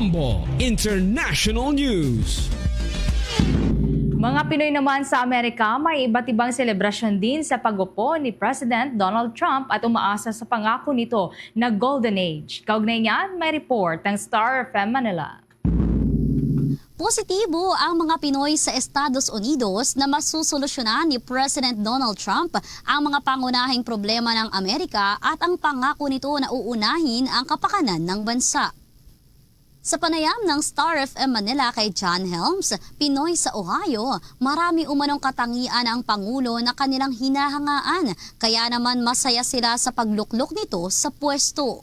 Bombo International News. Mga Pinoy naman sa Amerika, may iba't ibang selebrasyon din sa pag-upo ni President Donald Trump at umaasa sa pangako nito na Golden Age. Kaugnay niyan, may report ng Star FM Manila. Positibo ang mga Pinoy sa Estados Unidos na masusolusyonan ni President Donald Trump ang mga pangunahing problema ng Amerika at ang pangako nito na uunahin ang kapakanan ng bansa. Sa panayam ng Star FM Manila kay John Helms, Pinoy sa Ohio, marami umanong katangian ang Pangulo na kanilang hinahangaan, kaya naman masaya sila sa pagluklok nito sa pwesto.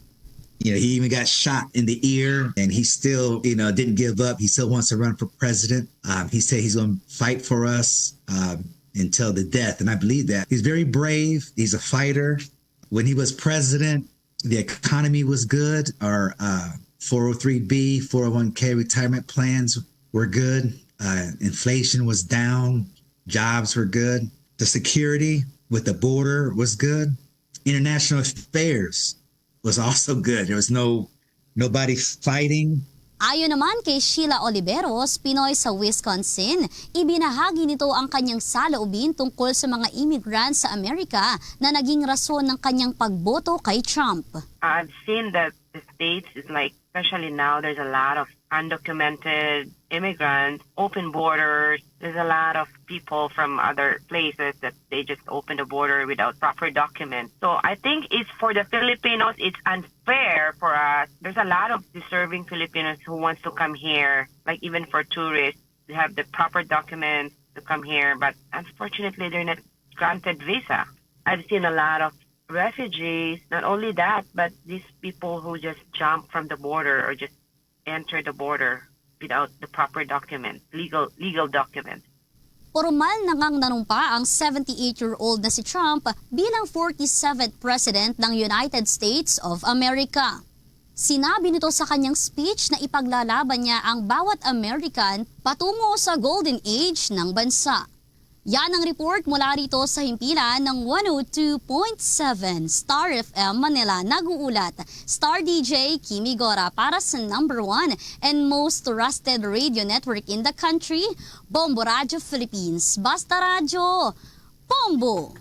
You know, he even got shot in the ear and he still, didn't give up. He still wants to run for president. He said he's going to fight for us until the death. And I believe that. He's very brave. He's a fighter. When he was president, the economy was good. Our 403B, 401k retirement plans were good. Inflation was down. Jobs were good. The security with the border was good. International affairs was also good. There was nobody fighting. Ayon naman kay Sheila Oliveros, Pinoy sa Wisconsin, ibinahagi nito ang kanyang saloobin tungkol sa mga immigrants sa Amerika na naging rason ng kanyang pagboto kay Trump. I've seen that the States is like, especially now, there's a lot of undocumented immigrants, open borders. There's a lot of people from other places that they just open the border without proper documents. So I think it's for the Filipinos, it's unfair for us. There's a lot of deserving Filipinos who wants to come here, like even for tourists, they have the proper documents to come here, but unfortunately they're not granted visa. I've seen a lot of refugees, not only that, but these people who just jump from the border or just enter the border without the proper documents, legal documents. Formal na ngang nanumpa ang 78-year-old na si Trump bilang 47th President ng United States of America. Sinabi nito sa kanyang speech na ipaglalaban niya ang bawat American patungo sa Golden Age ng bansa. Yan ang report mula rito sa himpilan ng 102.7 Star FM Manila. Nag-uulat, Star DJ Kimi Gora para sa #1 and most trusted radio network in the country, Bombo Radio Philippines. Basta Radio, Bombo!